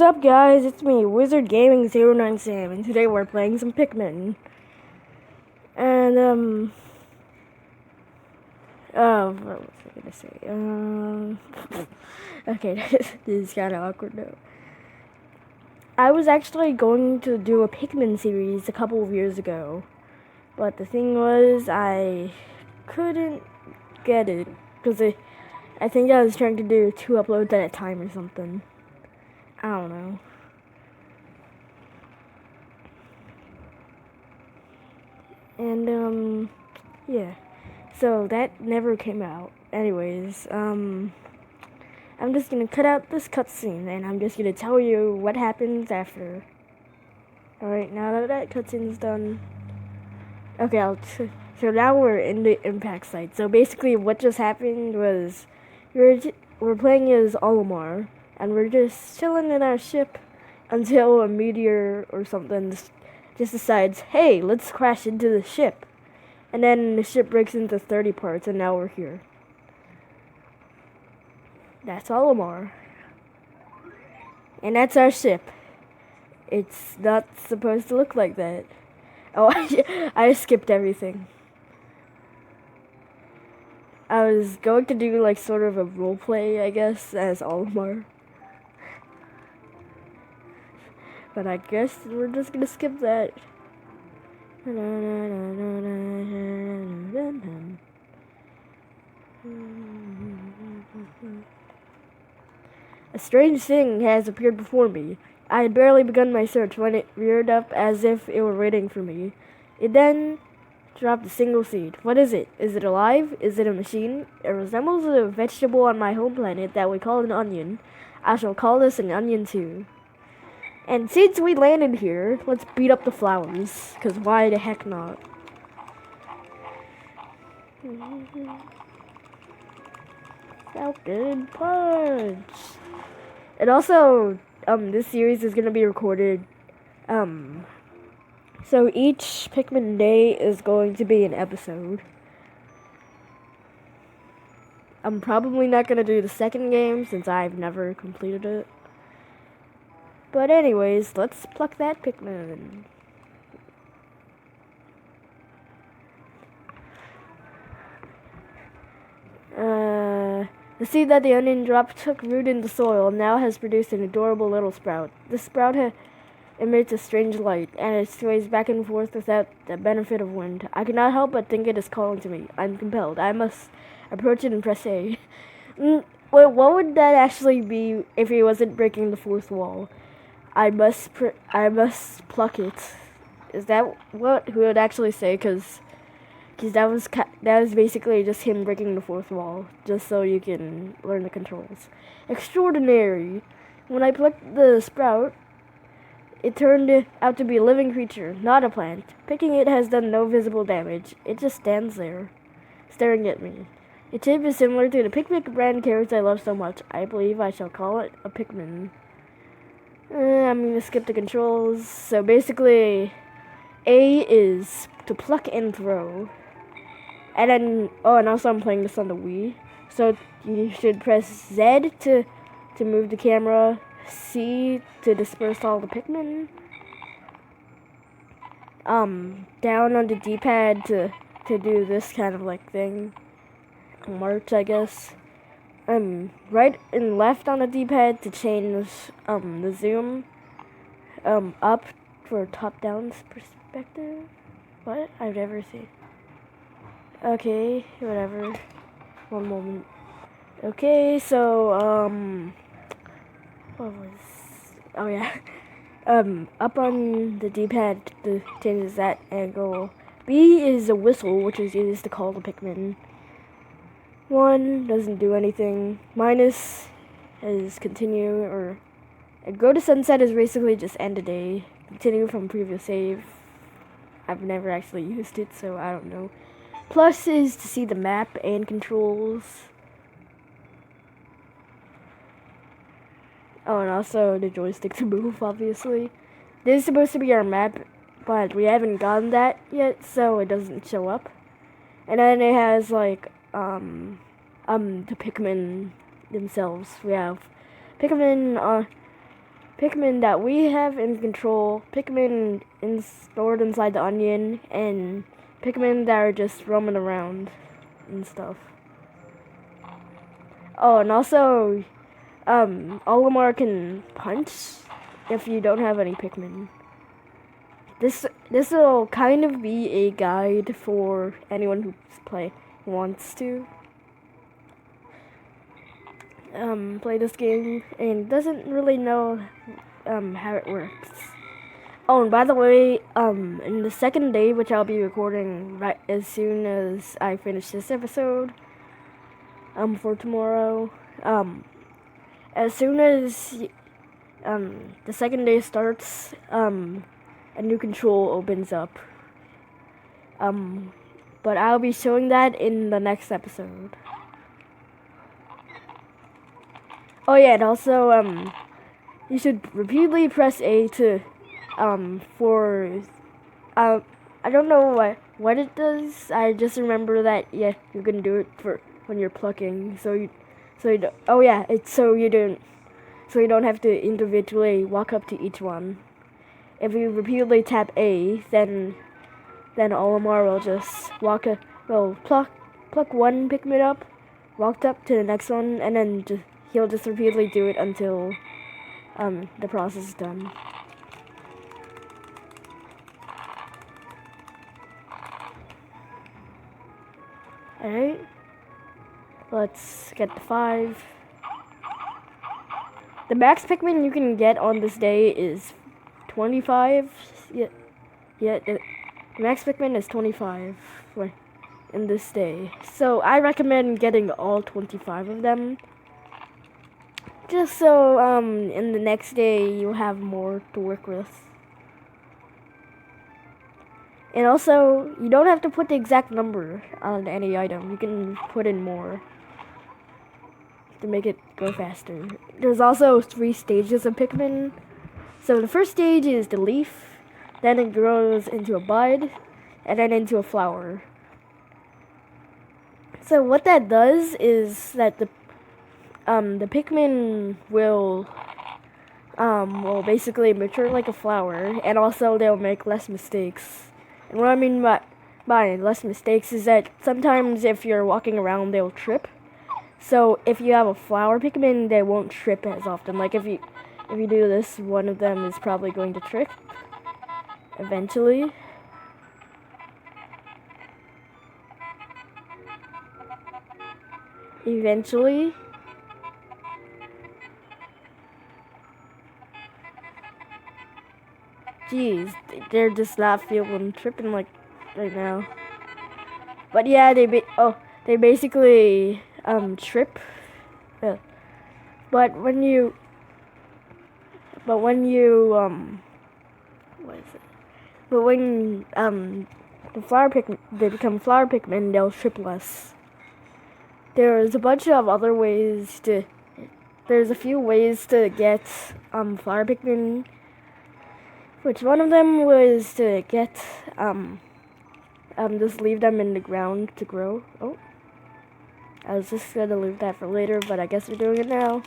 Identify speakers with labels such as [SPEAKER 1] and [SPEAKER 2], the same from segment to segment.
[SPEAKER 1] up, guys? It's me, Wizard Gaming 097, and today we're playing some Pikmin. And, what was I gonna say? Okay, this is kind of awkward now. I was actually going to do a Pikmin series a couple of years ago, but the thing was, I couldn't get it, because I think I was trying to do 2 uploads at a time or something. I don't know. And, yeah. So that never came out. Anyways, I'm just gonna cut out this cutscene and I'm just gonna tell you what happens after. Alright, now that that cutscene's done. Okay, so now we're in the impact site. So basically what just happened was we're playing as Olimar and we're just chilling in our ship until a meteor or something just decides, hey, let's crash into the ship. And then the ship breaks into 30 parts, and now we're here. That's Olimar. And that's our ship. It's not supposed to look like that. Oh, I skipped everything. I was going to do like sort of a role play, I guess, as Olimar. But I guess we're just gonna skip that. A strange thing has appeared before me. I had barely begun my search when it reared up as if it were waiting for me. It then dropped a single seed. What is it? Is it alive? Is it a machine? It resembles a vegetable on my home planet that we call an onion. I shall call this an onion too. And since we landed here, let's beat up the flowers, because why the heck not? Falcon Punch! And also, this series is going to be recorded, so each Pikmin day is going to be an episode. I'm probably not going to do the second game, since I've never completed it. But anyways, let's pluck that Pikmin. The seed that the onion dropped took root in the soil and now has produced an adorable little sprout. The sprout emits a strange light, and it sways back and forth without the benefit of wind. I cannot help but think it is calling to me. I'm compelled. I must approach it and press A. Wait, what would that actually be if he wasn't breaking the fourth wall? I must pluck it. Is that what he would actually say? Because that was basically just him breaking the fourth wall, just so you can learn the controls. Extraordinary. When I plucked the sprout, it turned out to be a living creature, not a plant. Picking it has done no visible damage. It just stands there, staring at me. Its shape is similar to the Pikmin brand carrots I love so much. I believe I shall call it a Pikmin. I'm going to skip the controls. So basically, A is to pluck and throw. And then, and also I'm playing this on the Wii. So you should press Z to move the camera, C to disperse all the Pikmin. Down on the D-pad to do this kind of like thing. March, I guess. Right and left on the D-pad to change the zoom up for top-down perspective. What? I've never seen. Okay, whatever. One moment. Okay, so what was? Oh yeah. Up on the D-pad to change that angle. B is a whistle, which is used to call the Pikmin. 1 doesn't do anything. Minus is continue, or go to sunset is basically just end a day. Continue from previous save. I've never actually used it, so I don't know. Plus is to see the map and controls. Oh, and also the joystick to move, obviously. This is supposed to be our map, but we haven't gotten that yet, so it doesn't show up. And then it has like the Pikmin themselves. We have Pikmin Pikmin that we have in control, Pikmin stored inside the onion, and Pikmin that are just roaming around and stuff. Oh, and also, Olimar can punch if you don't have any Pikmin. This will kind of be a guide for anyone who wants to play this game and doesn't really know how it works. Oh, and by the way, in the second day, which I'll be recording right as soon as I finish this episode, for tomorrow, as soon as the second day starts, a new control opens up. But I'll be showing that in the next episode. Oh yeah, and also, you should repeatedly press A to, I don't know what it does. I just remember that, yeah, you can do it for when you're plucking. So you don't, oh yeah, it's so you don't have to individually walk up to each one. If you repeatedly tap A, then Olimar will just pluck one Pikmin up, walk up to the next one, and then he'll just repeatedly do it until the process is done. Alright, let's get the 5. The max Pikmin you can get on this day is 25. Yeah, the max Pikmin is 25 in this day. So I recommend getting all 25 of them. Just so in the next day you have more to work with. And also, you don't have to put the exact number on any item. You can put in more to make it go faster. There's also 3 stages of Pikmin. So the first stage is the leaf, then it grows into a bud, and then into a flower. So what that does is that the Pikmin will basically mature like a flower, and also they'll make less mistakes. And what I mean by less mistakes is that sometimes if you're walking around, they'll trip. So if you have a flower Pikmin, they won't trip as often. Like if you do this, one of them is probably going to trip eventually. Jeez, they're just not feeling tripping like right now. But yeah, they basically trip. But when you what is it? But when they become flower Pikmin, they'll trip less. There's a bunch of other ways to. There's a few ways to get flower Pikmin. Which one of them was to get just leave them in the ground to grow. Oh, I was just gonna leave that for later, but I guess we're doing it now.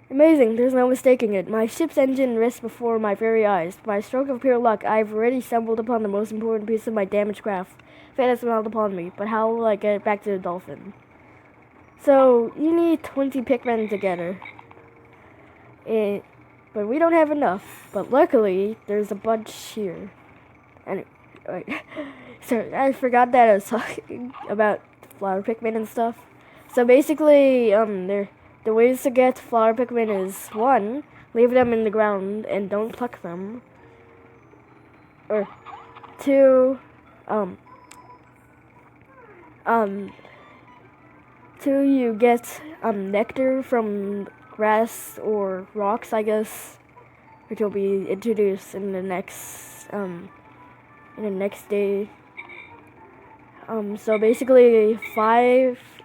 [SPEAKER 1] Amazing, there's no mistaking it. My ship's engine rests before my very eyes. By a stroke of pure luck, I've already stumbled upon the most important piece of my damaged craft. Fate has smiled upon me, but how will I get it back to the dolphin? So, you need 20 Pikmin together. But we don't have enough. But luckily, there's a bunch here. Anyway, wait. Sorry, I forgot that I was talking about flower Pikmin and stuff. So basically, the ways to get flower Pikmin is 1, leave them in the ground and don't pluck them. Or 2, 2, you get nectar from grass or rocks, I guess, which will be introduced in the next day. So basically,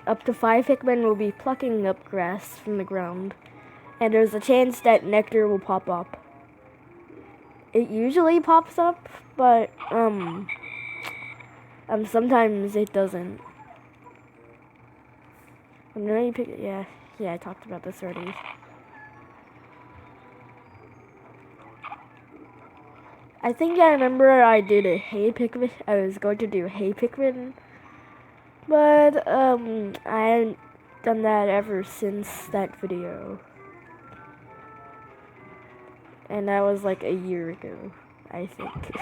[SPEAKER 1] up to 5 Pikmin will be plucking up grass from the ground, and there's a chance that nectar will pop up. It usually pops up, but sometimes it doesn't. Yeah, I talked about this already. I think I remember I did a Hey Pikmin. I was going to do Hey Pikmin, but I hadn't done that ever since that video, and that was like a year ago, I think.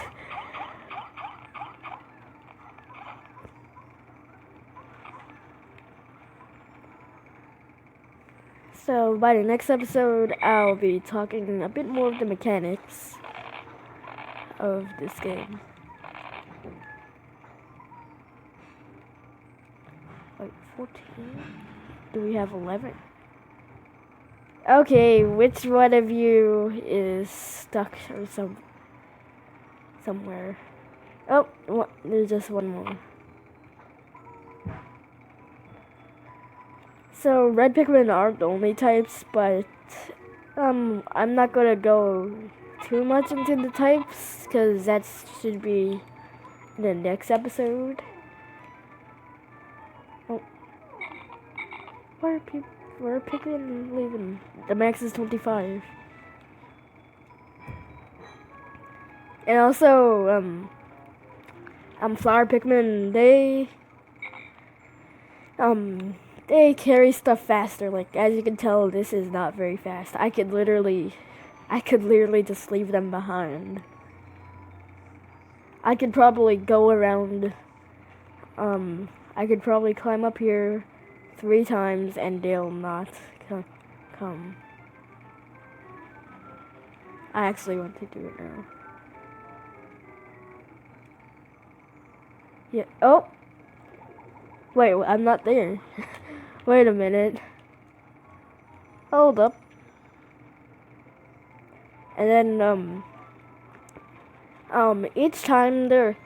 [SPEAKER 1] So by the next episode, I'll be talking a bit more of the mechanics of this game. Wait, 14? Do we have 11? Okay, which one of you is stuck or somewhere? Oh, there's just one more. So red Pikmin aren't the only types, but I'm not gonna go too much into the types because that should be in the next episode. Oh, where are Pikmin leaving? The max is 25. And also, flower Pikmin, they carry stuff faster. Like, as you can tell, this is not very fast. I could literally just leave them behind. I could probably go around, I could probably climb up here 3 times and they'll not come. I actually want to do it now. Yeah, oh! Wait, I'm not there. Wait a minute. Hold up. And then, each time oh,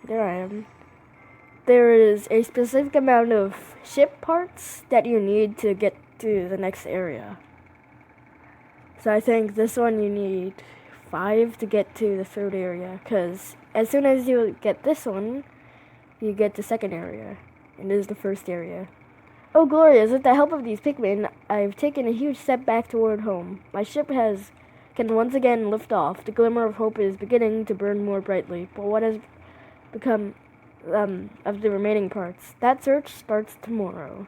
[SPEAKER 1] there I am. There is a specific amount of ship parts that you need to get to the next area. So I think this one you need 5 to get to the 3rd area, because as soon as you get this one, you get the 2nd area, and this is the 1st area. Oh, glorious! With the help of these Pikmin, I've taken a huge step back toward home. My ship can once again lift off. The glimmer of hope is beginning to burn more brightly. But what has become of the remaining parts? That search starts tomorrow.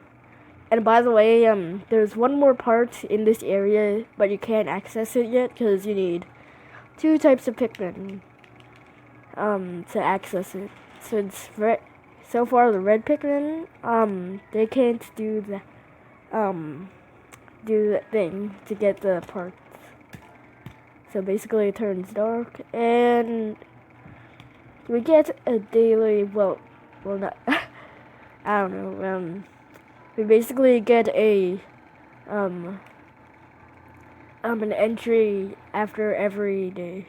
[SPEAKER 1] And by the way, there's one more part in this area, but you can't access it yet because you need 2 types of Pikmin to access it. So far, the red Pikmin, they can't do that thing to get the parts. So basically, it turns dark, and we get a daily. Well, not. I don't know. We basically get an entry after every day.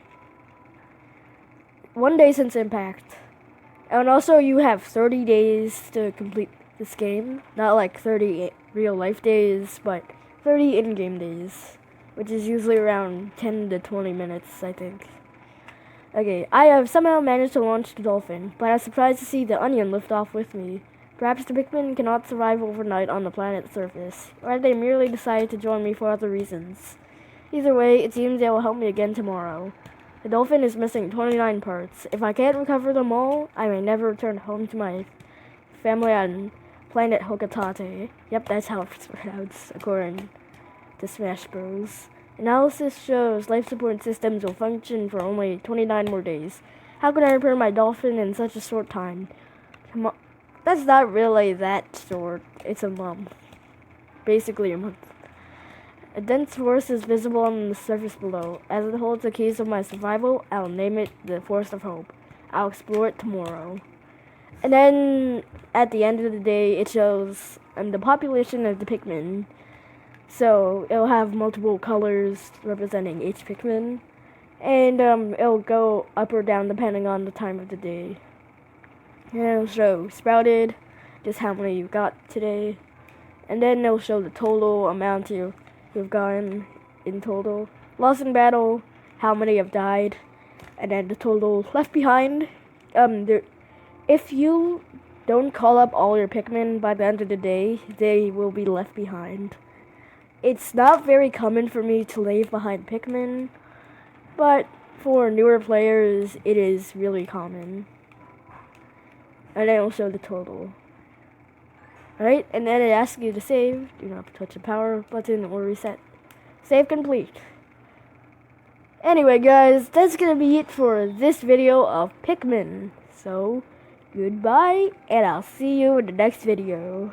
[SPEAKER 1] 1 day since impact. And also, you have 30 days to complete this game. Not like 30 real life days, but 30 in-game days, which is usually around 10 to 20 minutes, I think. Okay, I have somehow managed to launch the Dolphin, but I was surprised to see the Onion lift off with me. Perhaps the Pikmin cannot survive overnight on the planet's surface, or they merely decided to join me for other reasons. Either way, it seems they will help me again tomorrow. The Dolphin is missing 29 parts. If I can't recover them all, I may never return home to my family on planet Hokatate. Yep, that's how it's pronounced, according to Smash Bros. Analysis shows life support systems will function for only 29 more days. How can I repair my Dolphin in such a short time? That's not really that short. It's a month. Basically a month. A dense forest is visible on the surface below. As it holds the keys of my survival, I'll name it the Forest of Hope. I'll explore it tomorrow. And then, at the end of the day, it shows the population of the Pikmin. So, it'll have multiple colors representing each Pikmin. And, it'll go up or down depending on the time of the day. And it'll show Sprouted, just how many you've got today. And then it'll show the total amount you've gotten in total. Lost in battle, how many have died, and then the total left behind. If you don't call up all your Pikmin by the end of the day, they will be left behind. It's not very common for me to leave behind Pikmin, but for newer players, it is really common. And then it will show the total. Alright, and then it asks you to save. Do not touch the power button or reset. Save complete. Anyway, guys, that's gonna be it for this video of Pikmin. So, goodbye, and I'll see you in the next video.